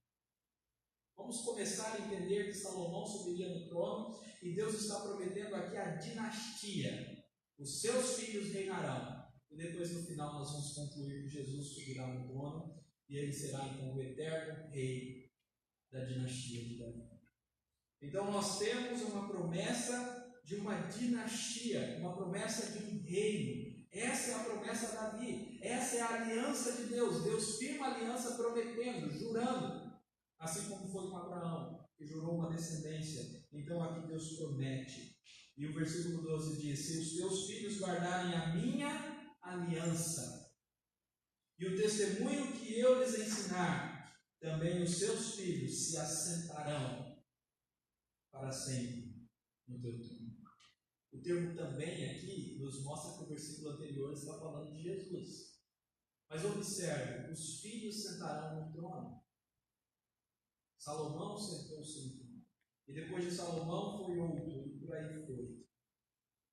Vamos começar a entender que Salomão subiria no trono e Deus está prometendo aqui a dinastia. Os seus filhos reinarão. E depois no final nós vamos concluir que Jesus subirá no trono e ele será então o eterno rei da dinastia de Davi. Então nós temos uma promessa de uma dinastia, uma promessa de um reino. Essa é a promessa de Davi, essa é a aliança de Deus. Deus firma a aliança prometendo, jurando, assim como foi com Abraão, que jurou uma descendência. Então aqui Deus promete. E o versículo 12 diz: se os teus filhos guardarem a minha aliança e o testemunho que eu lhes ensinar, também os seus filhos se assentarão para sempre no teu trono. O termo também aqui nos mostra que o versículo anterior está falando de Jesus. Mas observe, os filhos sentarão no trono. Salomão sentou-se no trono. E depois de Salomão foi outro, e por aí foi.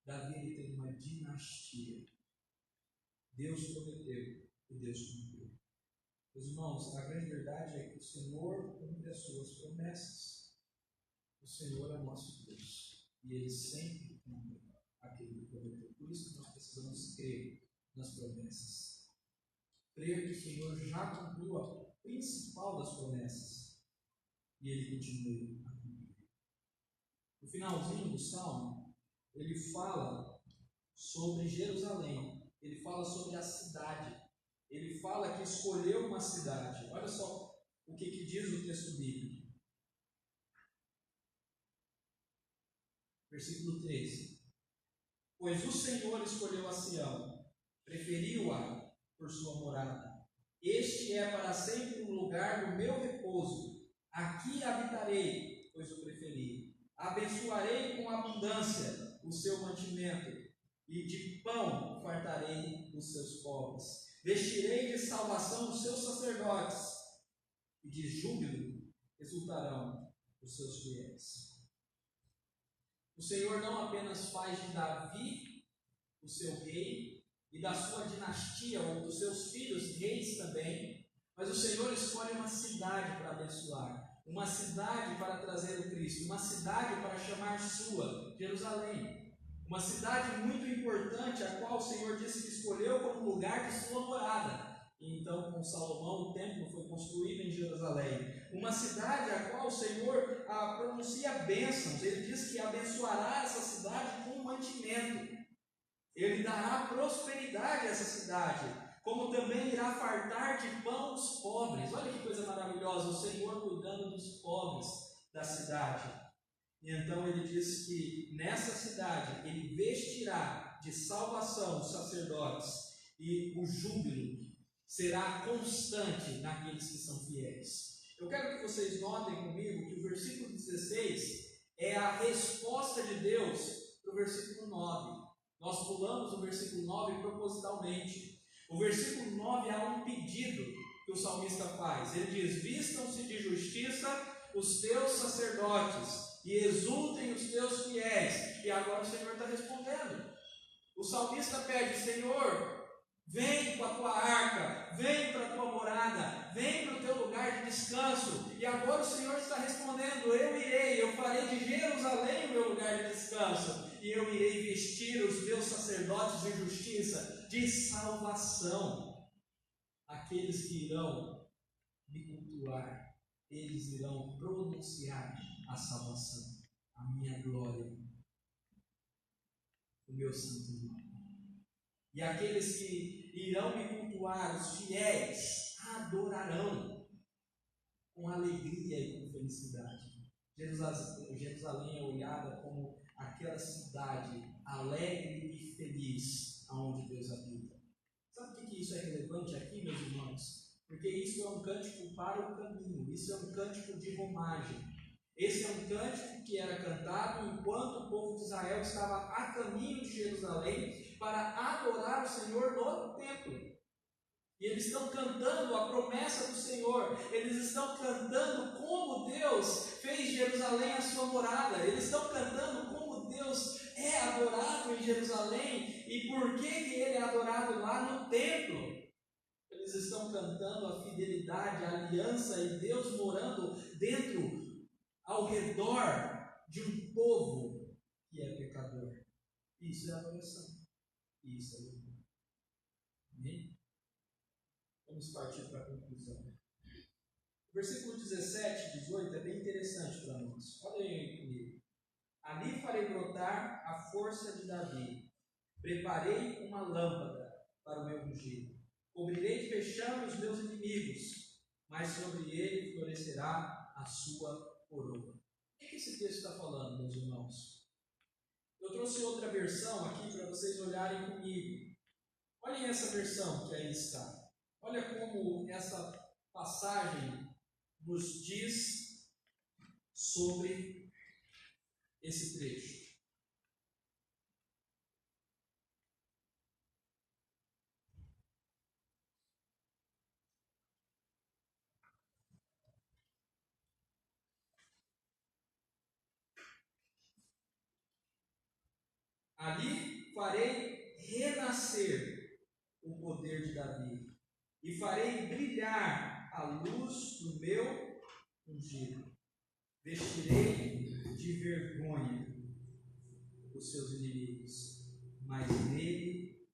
Davi ele tem uma dinastia. Deus prometeu e Deus cumpriu. Meus irmãos, a grande verdade é que o Senhor cumpre as suas promessas. O Senhor é o nosso Deus. E Ele sempre cumpre aquilo que prometeu. Por isso que nós precisamos crer nas promessas. Crer que o Senhor já cumpriu a principal das promessas. E Ele continua a cumprir. No finalzinho do Salmo, ele fala sobre Jerusalém. Ele fala sobre a cidade. Ele fala que escolheu uma cidade. Olha só o que diz o texto bíblico. Versículo 13. Pois o Senhor escolheu a Sião, preferiu-a por sua morada. Este é para sempre um lugar do meu repouso. Aqui habitarei, pois o preferi. Abençoarei com abundância o seu mantimento, e de pão fartarei os seus pobres. Vestirei de salvação os seus sacerdotes, e de júbilo exultarão os seus fiéis. O Senhor não apenas faz de Davi o seu rei, e da sua dinastia, ou dos seus filhos reis também, mas o Senhor escolhe uma cidade para abençoar, uma cidade para trazer o Cristo, uma cidade para chamar sua, Jerusalém. Uma cidade muito importante, a qual o Senhor disse que escolheu como lugar de sua morada. E então, com Salomão, o templo foi construído em Jerusalém. Uma cidade a qual o Senhor pronuncia bênçãos. Ele diz que abençoará essa cidade com mantimento. Ele dará prosperidade a essa cidade, como também irá fartar de pão os pobres. Olha que coisa maravilhosa, o Senhor cuidando dos pobres da cidade. E então ele diz que nessa cidade ele vestirá de salvação os sacerdotes, e o júbilo será constante naqueles que são fiéis. Eu quero que vocês notem comigo que o versículo 16 é a resposta de Deus para o versículo 9. Nós pulamos o versículo 9 propositalmente. O versículo 9 há um pedido que o salmista faz. Ele diz: vistam-se de justiça os teus sacerdotes e exultem os teus fiéis. E agora o Senhor está respondendo. O salmista pede: Senhor, vem com a tua arca, vem para a tua morada, vem para o teu lugar de descanso. E agora o Senhor está respondendo: eu irei, eu farei de Jerusalém o meu lugar de descanso, e eu irei vestir os meus sacerdotes de justiça, de salvação. Aqueles que irão me cultuar, eles irão pronunciar a salvação, a minha glória, o meu santo nome. E aqueles que irão me cultuar, os fiéis, adorarão com alegria e com felicidade. Jerusalém é olhada como aquela cidade alegre e feliz, aonde Deus habita. Sabe por que isso é relevante aqui, meus irmãos? Porque isso é um cântico para o caminho, isso é um cântico de romagem. Esse é um cântico que era cantado enquanto o povo de Israel estava a caminho de Jerusalém para adorar o Senhor no templo. E eles estão cantando a promessa do Senhor. Eles estão cantando como Deus fez Jerusalém a sua morada. Eles estão cantando como Deus é adorado em Jerusalém e por que Ele é adorado lá no templo. Eles estão cantando a fidelidade, a aliança e Deus morando dentro, ao redor de um povo que é pecador. Isso é adoração. Isso é louvor. Amém? Vamos partir para a conclusão. O versículo 17 e 18 é bem interessante para nós. Olhem aí comigo. Ali farei brotar a força de Davi. Preparei uma lâmpada para o meu ungido. Cobrirei de vexame os meus inimigos, mas sobre ele florescerá a sua coroa. O que esse texto está falando, meus irmãos? Eu trouxe outra versão aqui para vocês olharem comigo. Olhem essa versão que aí está. Olha como essa passagem nos diz sobre esse trecho. Ali farei renascer o poder de Davi, e farei brilhar a luz do meu ungido. Vestirei de vergonha os seus inimigos, mas nele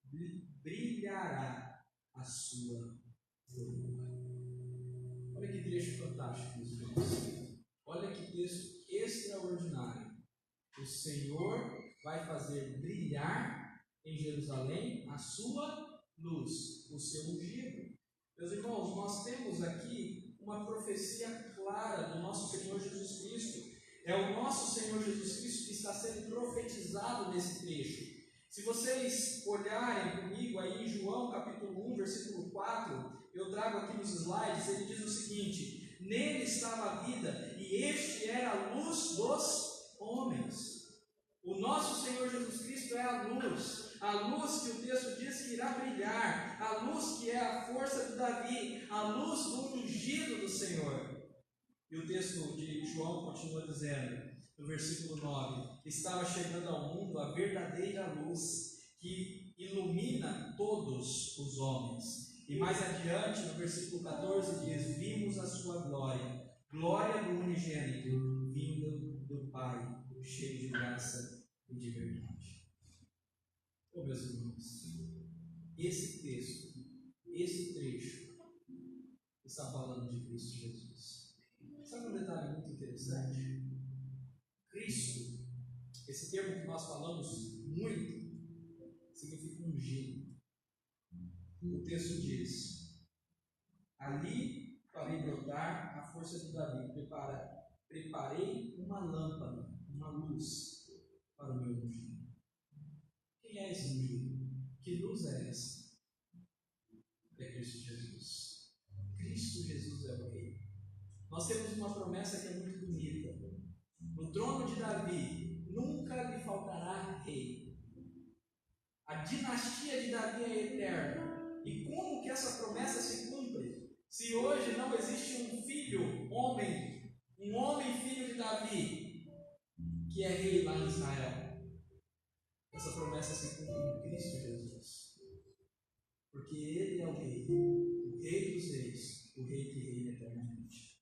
brilhará a sua glória. Olha que trecho fantástico, meus irmãos. Olha que texto extraordinário. O Senhor vai fazer brilhar em Jerusalém a sua luz, o seu ungido. Meus irmãos, nós temos aqui uma profecia clara do nosso Senhor Jesus Cristo. É o nosso Senhor Jesus Cristo que está sendo profetizado nesse trecho. Se vocês olharem comigo aí em João capítulo 1, versículo 4, eu trago aqui nos slides, ele diz o seguinte: nele estava a vida, e este era a luz dos homens. O nosso Senhor Jesus Cristo é a luz que o texto diz que irá brilhar, a luz que é a força de Davi, a luz do ungido do Senhor. E o texto de João continua dizendo, no versículo 9: estava chegando ao mundo a verdadeira luz que ilumina todos os homens. E mais adiante, no versículo 14, diz: vimos a sua glória, glória do unigênito, vindo do Pai, cheio de graça e de verdade. Oh, meus irmãos, esse texto, esse trecho, está falando de Cristo Jesus. Sabe um detalhe muito interessante? Cristo, esse termo que nós falamos muito, significa ungido. O texto diz: ali farei brotar a força de Davi, preparei uma lâmpada, uma luz para o meu ungido. Quem é esse ungido? Que luz é essa? É Cristo Jesus. Cristo Jesus é o Rei. Nós temos uma promessa que é muito bonita. No trono de Davi nunca lhe faltará rei. A dinastia de Davi é eterna. E como que essa promessa se cumpre? Se hoje não existe um filho, um homem filho de Davi, que é rei lá em Israel, essa promessa se cumpre em Cristo Jesus. Porque Ele é o Rei dos reis, o Rei que reina eternamente.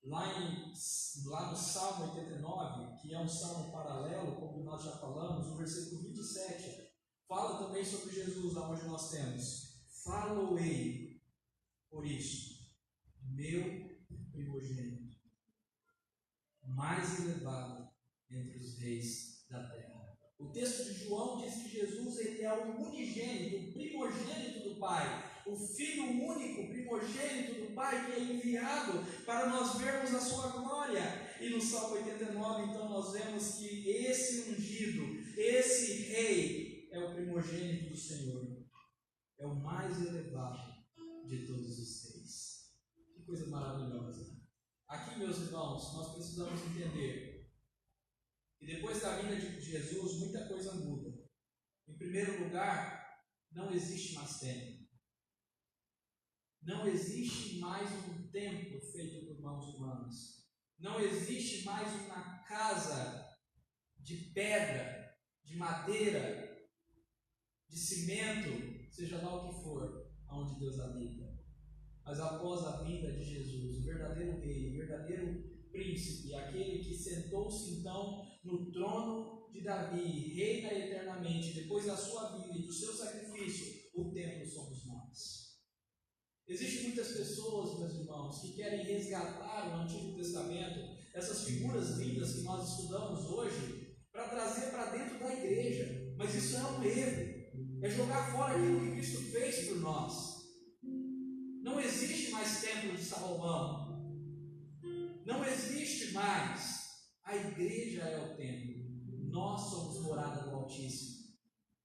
Lá no Salmo 89, que é um salmo paralelo, como nós já falamos, no versículo 27, fala também sobre Jesus, aonde nós temos: falo-ei por isso, meu primogênito, mais elevado entre os reis da terra. O texto de João diz que Jesus ele é o unigênito, o primogênito do Pai, o Filho único, primogênito do Pai, que é enviado para nós vermos a sua glória. E no Salmo 89, então, nós vemos que esse ungido, esse rei, é o primogênito do Senhor, é o mais elevado de todos os reis. Que coisa maravilhosa! Aqui, meus irmãos, nós precisamos entender que depois da vinda de Jesus, muita coisa muda. Em primeiro lugar, não existe mais templo. Não existe mais um templo feito por mãos humanas. Não existe mais uma casa de pedra, de madeira, de cimento, seja lá o que for, onde Deus habita. Mas após a vinda de Jesus, o verdadeiro rei, o verdadeiro príncipe, aquele que sentou-se então no trono de Davi, reina eternamente, depois da sua vida e do seu sacrifício, o templo somos nós. Existem muitas pessoas, meus irmãos, que querem resgatar o Antigo Testamento, essas figuras lindas que nós estudamos hoje, para trazer para dentro da igreja. Mas isso é um erro, é jogar fora aquilo que Cristo fez por nós. Não existe mais templo de Salomão. Não existe mais. A igreja é o templo. Nós somos morada do Altíssimo.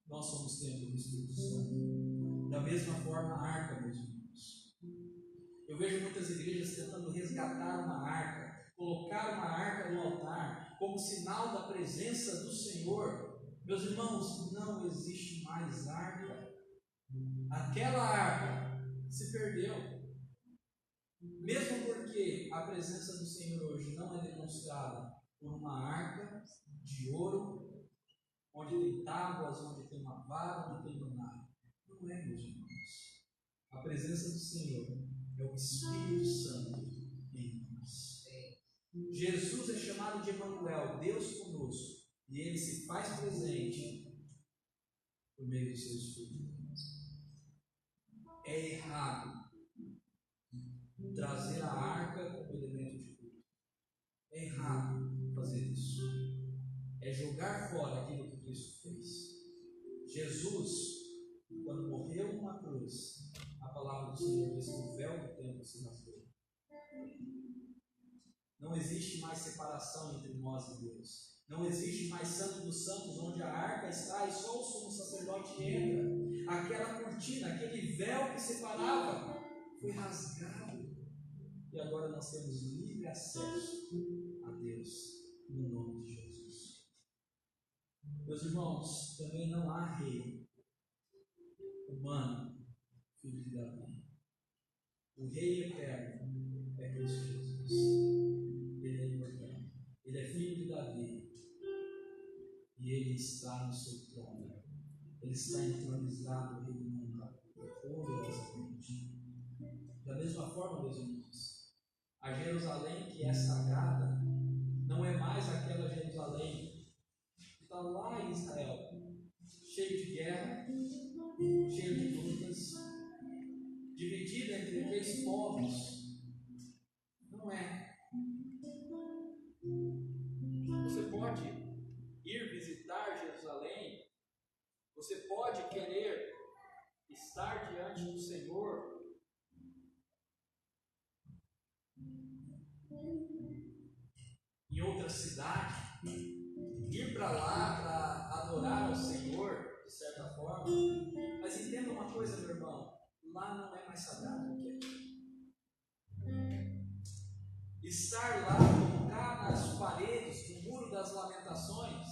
Nós somos templo do Espírito Santo. Da mesma forma, a arca, meus irmãos. Eu vejo muitas igrejas tentando resgatar uma arca, colocar uma arca no altar, como sinal da presença do Senhor. Meus irmãos, não existe mais arca. Aquela arca se perdeu. Mesmo porque a presença do Senhor hoje não é demonstrada por uma arca de ouro, onde tem tábuas, onde tem uma vara, onde tem maná. Não é, meus irmãos. A presença do Senhor é o Espírito Santo em nós. Jesus é chamado de Emanuel, Deus conosco, e ele se faz presente por meio do seu Espírito. É errado trazer a arca como elemento de culto. É errado fazer isso. É jogar fora aquilo que Cristo fez. Jesus, quando morreu numa cruz, a palavra do Senhor diz que o véu do templo se rasgou. Não existe mais separação entre nós e Deus. Não existe mais Santo dos Santos, onde a arca está e só o sumo sacerdote entra. Aquela cortina, aquele véu que separava, foi rasgado. E agora nós temos livre acesso a Deus, no nome de Jesus. Meus irmãos, também não há rei humano, filho de Davi. O rei eterno é Cristo Jesus. Ele é imortal. Ele é filho de Davi. E ele está no seu trono. Ele está entronizado, reinando poderosamente. Da mesma forma, meus irmãos, a Jerusalém que é sagrada não é mais aquela Jerusalém que está lá em Israel, cheio de guerra, cheio de lutas, dividida entre 3 povos. Não é. Você pode ir visitar Jerusalém, você pode querer estar diante do Senhor em outra cidade, ir para lá para adorar ao Senhor, de certa forma, mas entenda uma coisa, meu irmão, lá não é mais sagrado do que aqui. Estar lá, tocar nas paredes do Muro das Lamentações,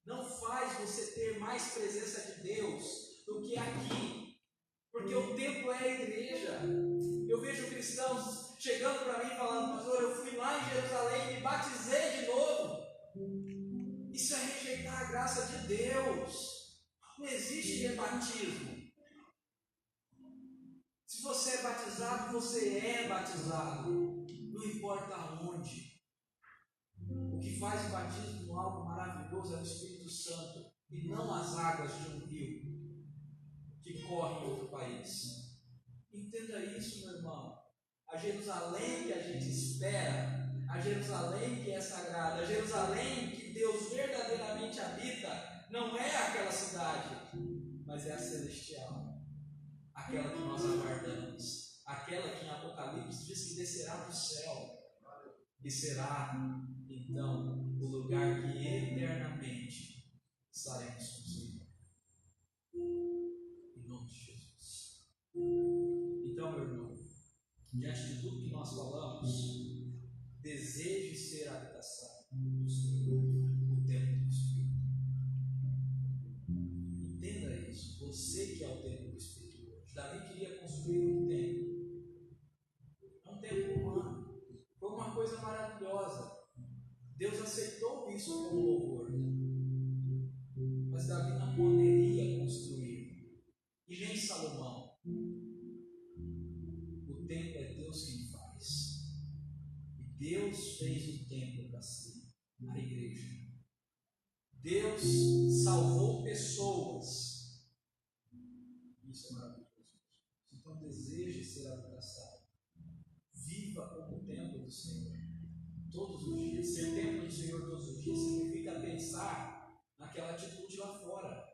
não faz você ter mais presença de Deus do que aqui, porque o templo é a igreja. Eu vejo cristãos chegando para mim falando: pastor, eu fui lá em Jerusalém e me batizei de novo. Isso é rejeitar a graça de Deus. Não existe rebatismo. Se você é batizado, você é batizado. Não importa onde. O que faz o batismo algo maravilhoso é o Espírito Santo e não as águas de um rio que corre em outro país. Entenda isso, meu irmão. A Jerusalém que a gente espera, a Jerusalém que é sagrada, a Jerusalém que Deus verdadeiramente habita, não é aquela cidade, mas é a celestial, aquela que nós aguardamos, aquela que em Apocalipse diz que descerá do céu e será então o lugar que eternamente estaremos com o Senhor. Em nome de Jesus. Então, meu irmão, diante de tudo que nós falamos, deseje ser a habitação do Senhor, o templo do Espírito. Entenda isso, você que é o templo do Espírito hoje. Davi queria construir um templo. É um templo humano. Foi uma coisa maravilhosa. Deus aceitou isso como louvor. Mas Davi não poderia construir. E nem Salomão. O templo é Deus quem faz. E Deus fez um templo para si, a igreja. Deus salvou pessoas. Isso é maravilhoso. Então deseje ser habitação. Viva como o templo do Senhor. Todos os dias. Ser templo do Senhor todos os dias significa pensar naquela atitude lá fora.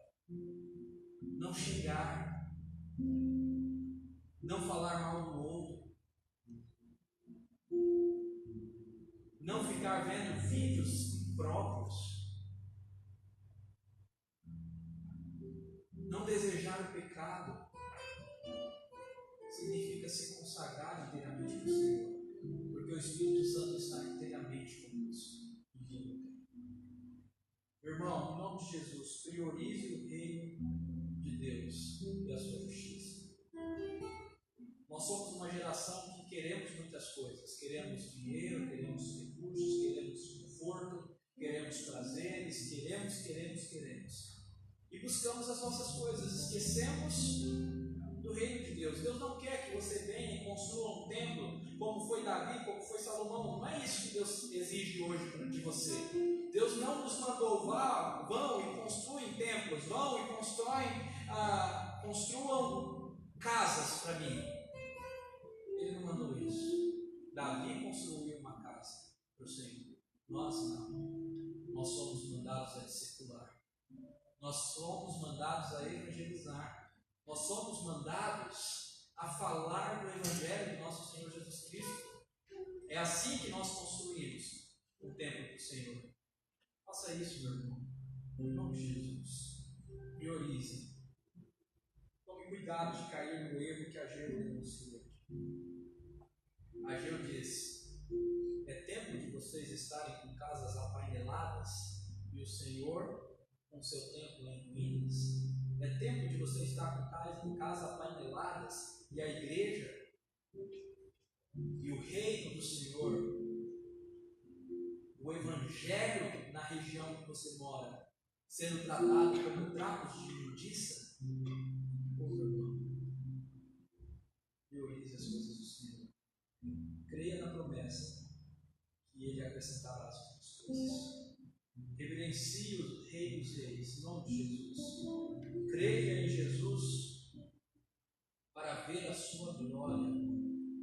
Não xingar. Não falar mal do outro. Não ficar vendo vídeos próprios. Não desejar o pecado. Significa se consagrar inteiramente para o Senhor. Porque o Espírito Santo está inteiramente conosco. Meu irmão, em nome de Jesus, priorize o reino de Deus e a sua justiça. Nós somos uma geração que queremos muitas coisas. Queremos dinheiro, queremos recursos, queremos conforto, queremos prazeres, queremos. E buscamos as nossas coisas, esquecemos do reino de Deus. Deus não quer que você venha e construa um templo como foi Davi, como foi Salomão. Não é isso que Deus exige hoje de você. Deus não nos mandou vão e construam templos, vão e construam casas para mim. Ele não mandou isso. Davi construiu uma casa para o Senhor. Nós não. Nós somos mandados a discipular. Nós somos mandados a evangelizar. Nós somos mandados a falar do Evangelho do nosso Senhor Jesus Cristo. É assim que nós construímos o templo do Senhor. Faça isso, meu irmão. Em nome de Jesus. Priorize. Tome cuidado de cair no erro que Ageu denunciou. Ageu diz: é tempo de vocês estarem com casas apaineladas e o Senhor com seu templo em ruínas. É tempo de você estar com casas apaineladas e a igreja e o reino do Senhor, o evangelho na região que você mora, sendo tratado como trapos de imundícia. Priorize as coisas do Senhor. Creia na promessa que Ele acrescentará as outras coisas. Reverencie o Rei dos Reis, em nome de Jesus. Creia em Jesus para ver a sua glória.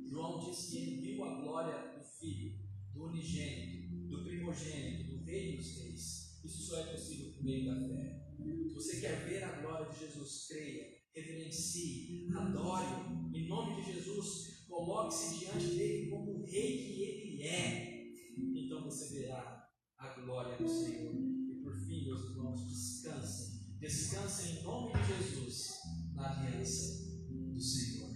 João disse que ele viu a glória do Filho, do unigênito, do primogênito, do Rei dos Reis. Isso só é possível por meio da fé. Se você quer ver a glória de Jesus, creia, reverencie, adore. Em nome de Jesus, coloque-se diante dele como o Rei que ele é. Então você verá a glória do Senhor. E por fim, meus irmãos, descansem. Descansem em nome de Jesus na aliança do Senhor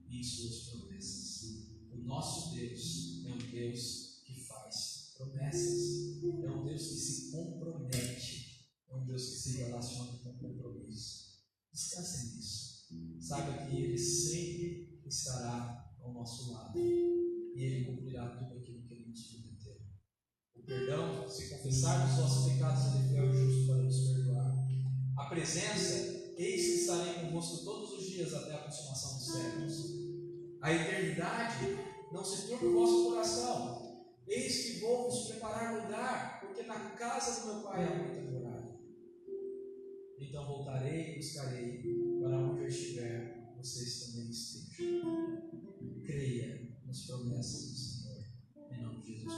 e em suas promessas. O nosso Deus é um Deus que faz promessas. É um Deus que se compromete. É um Deus que se relaciona com compromisso. Descansem nisso. Saiba que Ele sempre estará ao nosso lado. E Ele cumprirá tudo aquilo que Ele nos prometeu. O perdão, se confessarmos os nossos pecados, Ele é fiel e justo para nos perdoar. A presença, eis que estarei convosco todos os dias até a consumação dos séculos. A eternidade, não se turbe o vosso coração. Eis que vou vos preparar lugar, porque na casa do meu Pai há muita morada. Então voltarei e buscarei, para onde eu estiver, vocês também estejam. Creia nas promessas do Senhor, em nome de Jesus.